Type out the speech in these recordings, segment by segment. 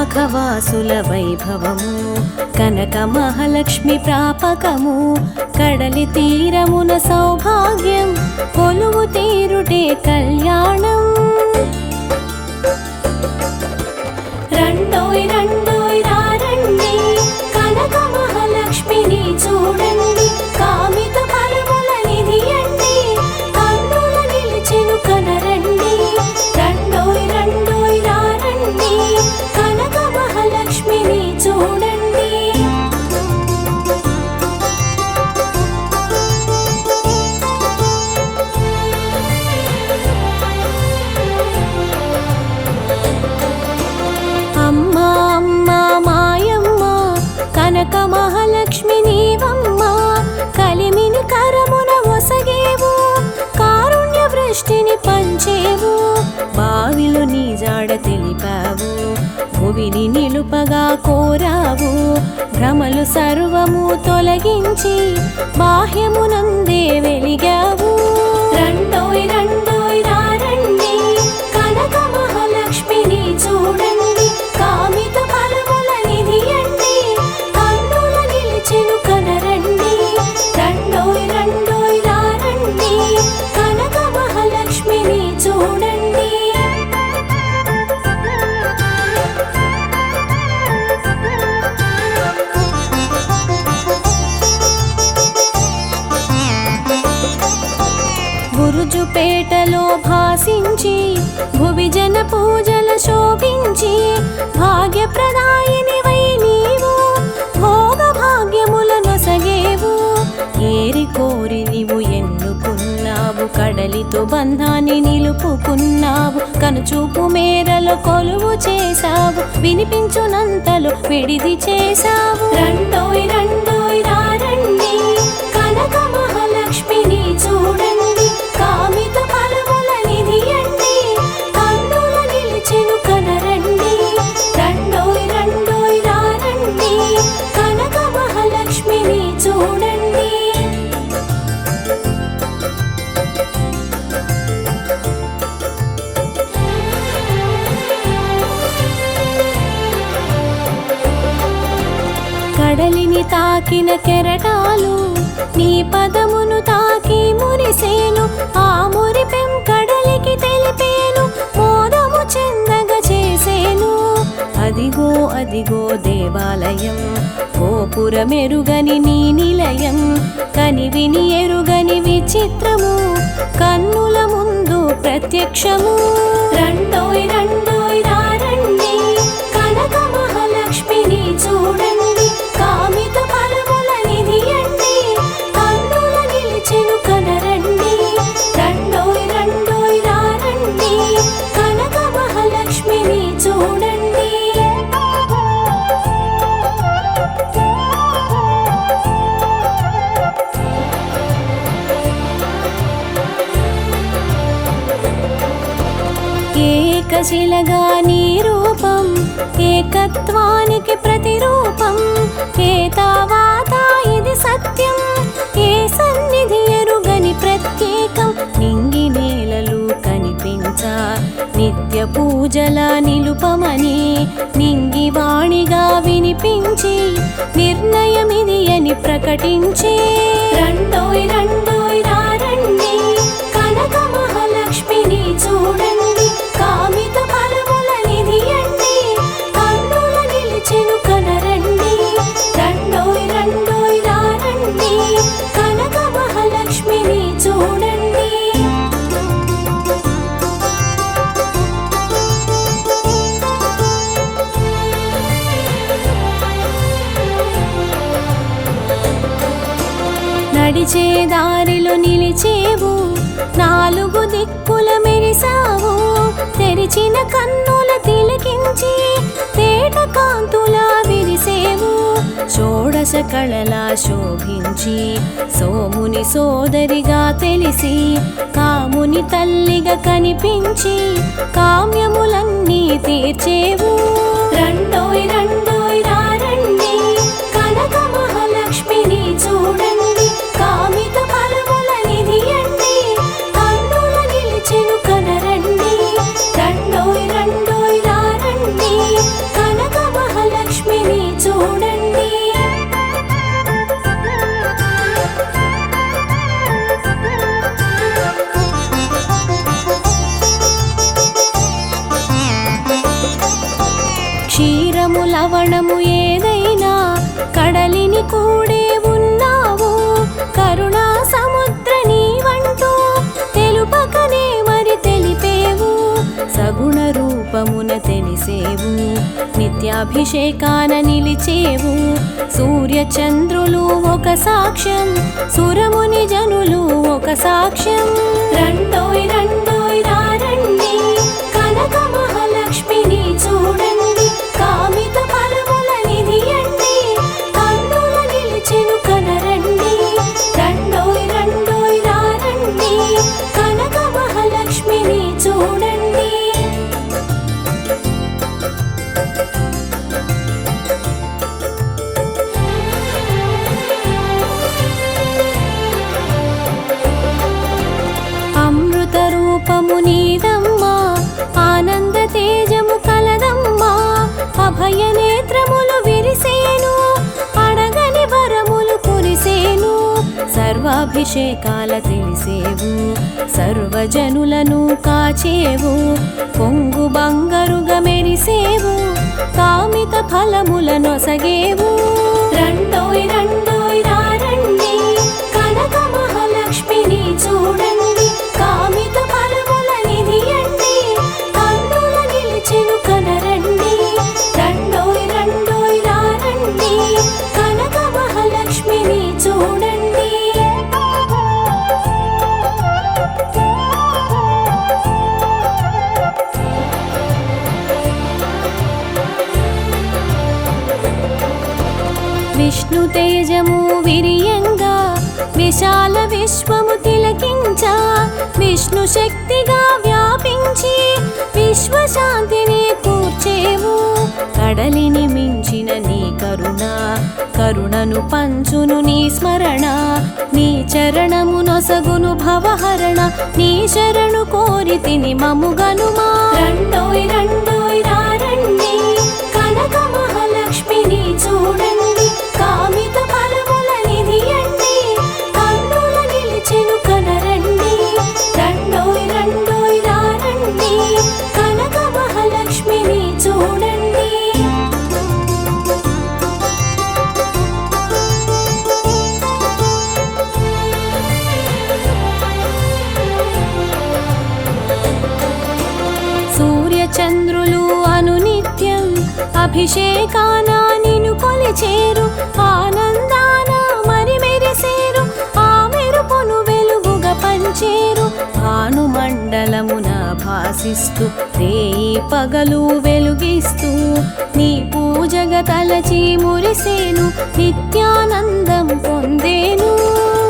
విశాఖవాసుల వైభవము కనక మహాలక్ష్మి ప్రాపకము కడలి తీరమున సౌభాగ్యం కొలువు తీరుటే కళ్యాణం రండోయ్ రండోయ్ రారండి కనక మహాలక్ష్మిని చూడండి కామిత ఫలముల నిధియండి కన్నుల నిలిచెను కనరండి రండోయ్ రండోయ్ రారండి కనక మహాలక్ష్మిని చూడండి అమ్మా అమ్మా మాయమ్మ కనక మహాలక్ష్మి నీవమ్మ కలిమిని కరమున ఒసగేవు కారుణ్య వృష్టిని పంచేవు బావిలో నీ జాడ తెలిపావు భువిని నిలుపగా కోరావు భ్రమలు సర్వము తొలగించి బాహ్యమునందే వెలిగావు రండోయ్ రండోయ్ రారండి కనక మహాలక్ష్మిని చూడండి కామిత ఫలముల నిధియండి కన్నుల నిలిచెను కనరండి రండోయ్ రండోయ్ రారండి కనక మహాలక్ష్మిని చూడండి బురుజుపేటలో భాసించి భువిజన పూజల శోభించి భాగ్యప్రదాయినివై నీవు భోగ భాగ్యముల నొసగేవు ఏరి కోరి నీవు ఎన్నుకున్నావు కడలితో బంధాన్ని నిలుపుకున్నావు కనుచూపు మేరలో కొలువు చేశావు వినిపించునంతలో విడిది చేశావు రండోయ్ రండోయ్ రారండి కనక మహాలక్ష్మిని చూడండి కామిత ఫలముల నిధియండి కన్నుల నిలిచెను కనరండి రండోయ్ రండోయ్ రారండి కనక మహాలక్ష్మిని చూడండి కడలిని తాకిన కెరటాలు నీ పదమును తాకి మురిసేను ఆ మురిపెం కడలికి తెలిపేను మోదము చెందగా చేసేను అదిగో అదిగో దేవాలయం గోపురమెరుగని నీ నిలయం కనివిని ఎరుగని విచిత్రము కన్నుల ముందు ప్రత్యక్షము రండోయ్ రండోయ్ రారండి కనక మహాలక్ష్మిని చూడండి కామిత ఫలముల నిధియండి కన్నుల నిలిచెను కనరండి రండోయ్ రండోయ్ రారండి కనక మహాలక్ష్మిని చూడండి ఏకశిలగా నీ రూపం ఏకత్వానికి ప్రతిరూపం ఏతావాత ఇది సత్యం ఏ సన్నిధి ఎరుగని ప్రత్యేకం నింగి నేలలు కనిపించా నిత్య పూజల నిలుపమని నింగి వాణిగా వినిపించి నిర్ణయమిది అని ప్రకటించి రండోయ్ రండోయ్ రారండి కనక మహాలక్ష్మిని చూడండి కామిత ఫలముల నిధియండి కన్నుల నిలిచెను కనరండి రండోయ్ రండోయ్ రారండి కనక మహాలక్ష్మిని చూడండి నడిచే దారిలో నిలిచేవు నాలుగు దిక్కుల మెరిసావు తెరిచిన కన్నుల తిలకించి తేట కాంతుల విరిసేవు షోడశ కళలా శోభించి సోముని సోదరిగా తెలిసి కాముని తల్లిగా కనిపించి కామ్యములన్నీ తీర్చేవు రండోయ్ రండోయ్ రారండి కనక మహాలక్ష్మిని చూడండి కామిత ఫలముల నిధియండి కన్నుల నిలిచెను కనరండి రండోయ్ రండోయ్ రారండి కనక లవణము ఏదైనా కడలిని కూడే ఉన్నావు. కరుణా సముద్ర నీవంటూ తెలుపకనే మరి తెలిపేవు. సగుణ రూపమున తెలిసేవు, నిత్యాభిషేకాన నిలిచేవు. సూర్య చంద్రులు ఒక సాక్ష్యం, సురముని జనులు ఒక సాక్ష్యం. రండోయ్ రండోయ్ రారండి, కనక మహాలక్ష్మిని చూడండి. కామిత ఫలముల నిధియండి, కన్నుల నిలిచెను కనరండి. రండోయ్ రండోయ్ రారండి, కనక మహాలక్ష్మిని చూడండి. అమృత రూపము నీదమ్మా, ఆనంద తేజము కలదమ్మా. అభయ నేత్రములు విరిసేను, అడగని వరములు కురిసేను. సర్వాభిషేకాల తెలిసేవు, సర్వజనులను కాచేవు. పొంగు బంగారుగా మెరిసేవు, కామిత ఫలముల నొసగేవు. రండోయ్ రండోయ్ రారండి, కనక మహాలక్ష్మిని చూడండి. కామిత ఫలముల నిధియండి, కన్నుల నిలిచెను కనరండి. రండోయ్ రండోయ్ రారండి, కనక మహాలక్ష్మిని చూడండి. విష్ణు తేజము విరియంగా విశాల విశ్వము తిలకించా. విష్ణు శక్తిగా వ్యాపించి విశ్వశాంతిని కూర్చేవు. కడలిని మించిన నీ కరుణ, కరుణను పంచును నీ స్మరణ. నీ చరణము నొసగును భవహరణ, నీ శరణు కోరి తిని మముగనుమా. రండోయ్ రండోయ్ రారండి, కనక మహాలక్ష్మిని చూడండి. కామిత ఫలముల నిధియండి, కన్నుల నిలిచెను కనరండి. రండోయ్ రండోయ్ రారండి, కనక మహాలక్ష్మిని చూడండి. సూర్య చంద్రులు అనునిత్యం అభిషేకాన నిన్ను కొలిచేరు. ఆనందాన మరి మెరిసేరు, ఆ మెరుపును వెలుగుగా పంచేరు. భానుమండలమున భాసిస్తూ రేయి పగలు వెలుగిస్తూ నీ పూజగా తలచి మురిసేను, నిత్యానందం పొందేను.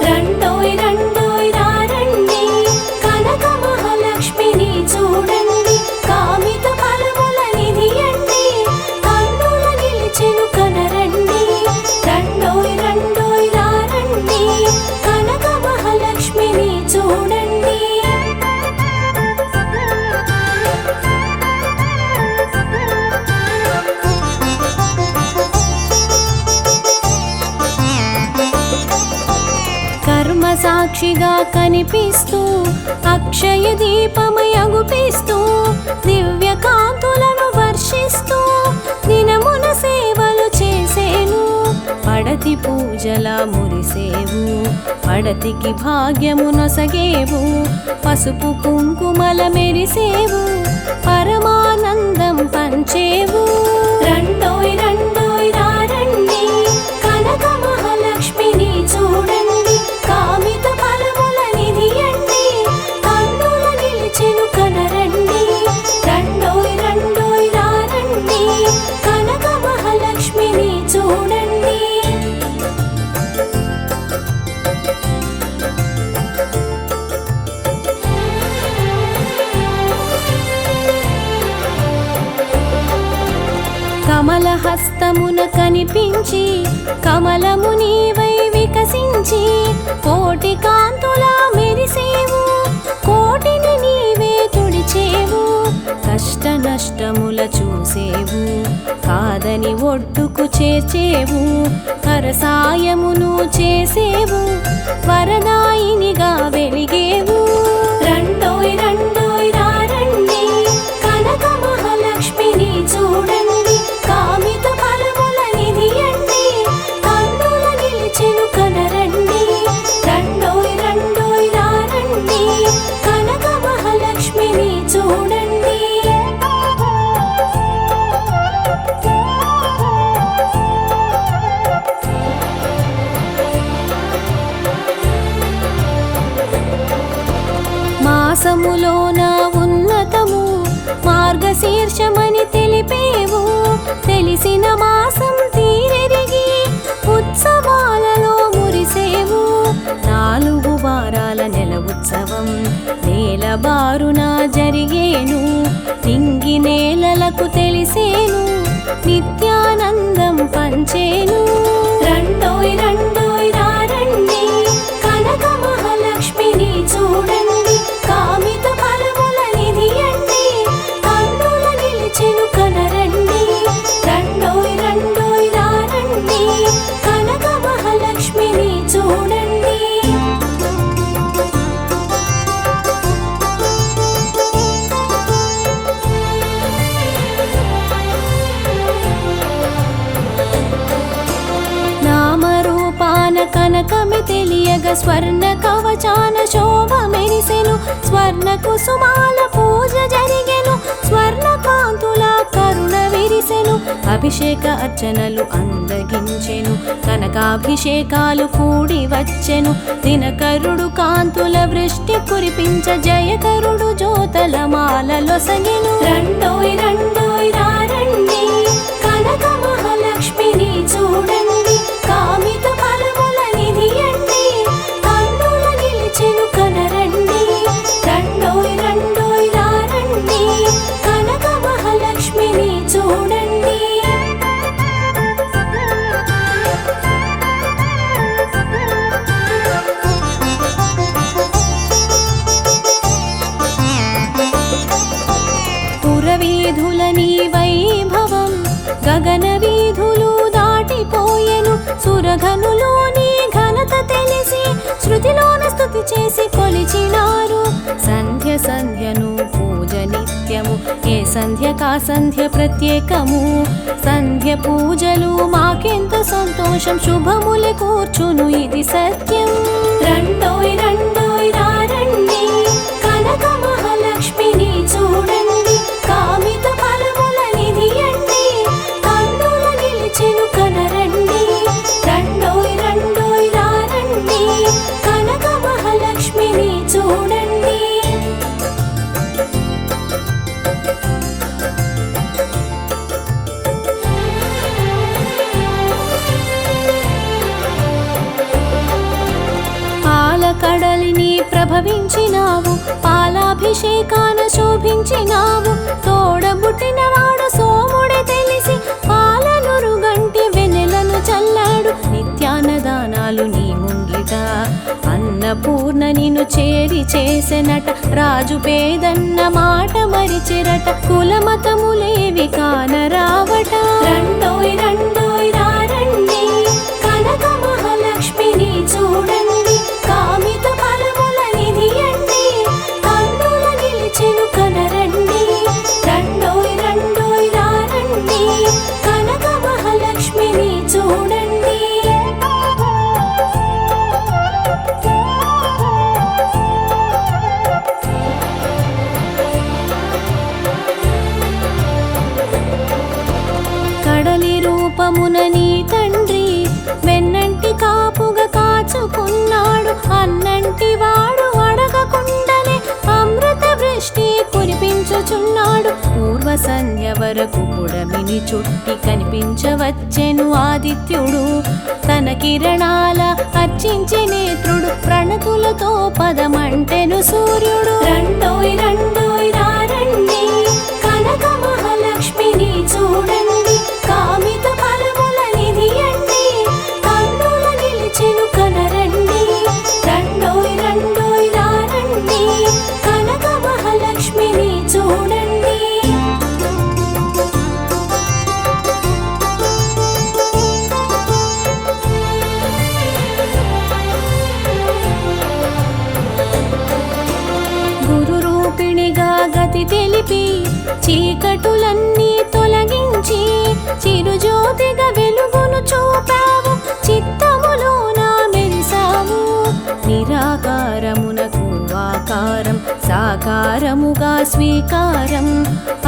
రండోయ్ రండోయ్ రారండి, కనక మహాలక్ష్మిని చూడండి. కామిత ఫలముల నిధియండి, కన్నుల నిలిచెను కనరండి. రండోయ్ రండోయ్ రారండి, కనక మహాలక్ష్మిని చూడండి. కర్మ సాక్షిగా కనిపిస్తూ అక్షయ దీపమై అగుపిస్తూ దివ్య కాంతులను వర్షిస్తూ దినమున సేవలు చేసేను. పడతి పూజల మురిసేవు, పడతికి భాగ్యము నొసగేవు. పసుపు కుంకుమల మెరిసేవు, పరమానందం పంచేవు. రండోయ్ రండోయ్ రారండి, కనక మహాలక్ష్మిని చూడండి. కామిత ఫలముల నిధియండి, కన్నుల నిలిచెను కనరండి. రండోయ్ రండోయ్ రారండి, కనక మహాలక్ష్మిని చూడండి. కమల హస్తమున కనిపించి కమలము నీవై వికసించి కోటి కాంతుల మెరిసేవు. కోటిని నీవే తుడిచేవు, కష్ట నష్టముల చూసేవు. కాదని ఒడ్డుకు చేర్చేవు, కరసాయమును చేసేవు. వరదాయినిగా వెలిగేవు. రండోయ్ రండోయ్ రారండి, కనక మహాలక్ష్మిని చూడండి. కామిత ప్రవేశమని తెలిపేవు. తెలిసిన మాసం తీరెరిగి ఉత్సవాలలో మురిసేవు. 4 వారాల నెల ఉత్సవం నేలబారున జరిగేను. నింగి నేలలకు తెలిసేను, నిత్యానందం పంచేను. రండోయ్ రండోయ్ రారండి, కనక మహాలక్ష్మిని చూడండి. కామిత ఫలముల నిధి అండి, కన్నుల నిలిచెను కనరండి. రండోయ్ రండోయ్ రారండి, కనక మహాలక్ష్మిని చూడండి. నామరూపాన కనకమి తెలియగ స్వర్ణ కవచాన శోభ మెరిసెను. స్వర్ణ కుసుమాల పూజ జరిగెను, స్వర్ణ కాంతుల కరుణ విరిసెను. అభిషేక అర్చనలు అందగించెను, కనకాభిషేకాలు కూడి వచ్చెను. దినకరుడు కాంతుల వృష్టి కురిపించ, జయకరుడు జ్యోతల మాలలొసగెను. రండోయ్ రండోయ్ రారండి, కనక మహాలక్ష్మిని చూడండి. కామిత ఫలముల నిధి అండి, కన్నుల నిలిచెను కనరండి. రండోయ్ రండోయ్ రారండి, కనక మహాలక్ష్మిని చూడండి. పురవీధుల నీ వైభవం గగన వీధులు దాటిపోయెను. సురఘనులోని ఘనత తెలిసి శృతిలోన స్తుతి చేసి కొలిచినారు. సంధ్య సంధ్యను పూజ నిత్యము, ఏ సంధ్య కా సంధ్య ప్రత్యేకము. సంధ్య పూజలు మాకెంత సంతోషం, శుభములే కూర్చును ఇది సత్యం. రండోయ్ రండోయ్ రారండి, కనక మహాలక్ష్మిని చూడండి. కామిత ఫలముల నిధి అండి, కన్నుల నిలిచెను కనరండి. రండోయ్ రండోయ్ రారండి, కనక మహాలక్ష్మిని చూడండి. పాలకడలిని ప్రభవించినావు, పాలాభిషేకాన శోభించినావు. తోడబుట్టినవాడు సోముడే తెలిసి పాలనురు గంటి వెన్నెలను చల్లాడు. నిత్యాన్నదానాలు నీ ముంగిట, అన్నపూర్ణ నిన్ను చేరి చేసెనట. రాజు పేదన్న మాట మరిచెరట, కులమతములేవి కానరావట. రండోయ్ రండోయ్ రారండి, కనక మహాలక్ష్మిని చూడండి. కామిత ఫలముల నిధి అండి, కన్నుల నిలిచెను కనరండి. రండోయ్ రండోయ్ రారండి, కనక మహాలక్ష్మిని చూడండి. కడలి రూపమున నీ తండ్రి వెన్నంటి కాపుగా కాచుకున్నాడు. అన్నంటి వాడు అడగకుండానే అమృత వృష్టి కురిపించుచున్నాడు. పూర్వ సంధ్య వరకు పుడమిని చుట్టి కనిపించవచ్చెను ఆదిత్యుడు. తన కిరణాల అర్చించే నేత్రుడు, ప్రణతులతో పదమంటెను సూర్యుడు. రండోయ్ రండోయ్ రారండి, కనక మహాలక్ష్మిని చూడండి. కామిత ఫలముల నిధి అండి, కన్నుల నిలిచెను కనరండి. రండోయ్ రండోయ్ రారండి, కనక మహాలక్ష్మిని చూడండి. గురు రూపిణిగా గతి తెలిపి చీకటులన్నీ తొలగించి చిరుజ్యోతిగా వెలుగును చూపావు. చిత్తములోన మెరిసావు, నిరాకారమునకు ఆకారం, సాకారముగా స్వీకారం.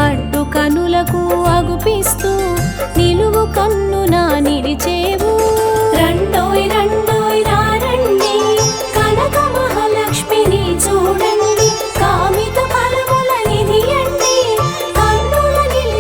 అడ్డు కనులకు అగుపిస్తూ నిలువు కన్నున నిలిచేవు. రండోయ్ రండోయ్ రారండి, కనక మహాలక్ష్మిని చూడండి. కామిత ఫలముల నిధి అండి, కన్నుల నిలిచెను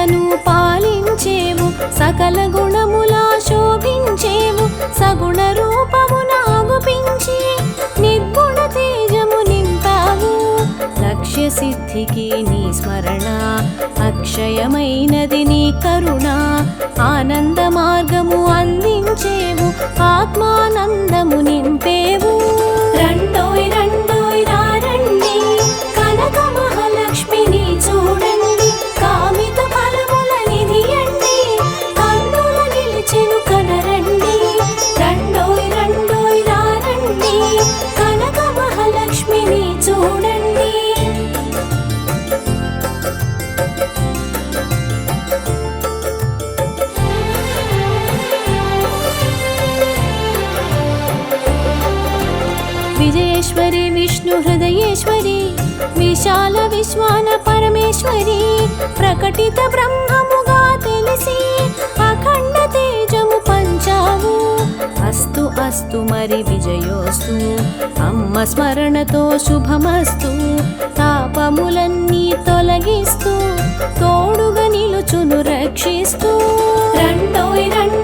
జగములను పాలించేవు సకల గుణములా శోభించేవు సగుణ రూపమున ఆగుపించి నిర్గుణ తేజము నింపావు లక్ష్య సిద్ధికి నీ స్మరణ అక్షయమైనది నీ కరుణ ఆనంద మార్గము అందించేవు ఆత్మానందము నింపేవు రండోయ్ రండోయ్ రండి కనక మహాలక్ష్మిని చూడండి కామిత ఫలముల నిధియండి కన్నుల నిలిచెను కనరండి రండోయ్ రండోయ్ రండి కనక మహాలక్ష్మిని చూడండి విజయేశ్వరి విష్ణు హృదయేశ్వరి విశాల విశ్వాన పరమేశ్వరి ప్రకటిత బ్రహ్మముగా తెలిసి అఖండ తేజము పంచావు అస్తు అస్తు మరి విజయోస్తు అమ్మ స్మరణతో శుభమస్తు తాపములన్నీ తొలగిస్తూ తోడుగా నిలుచును రక్షిస్తూ రండోయ్ రండి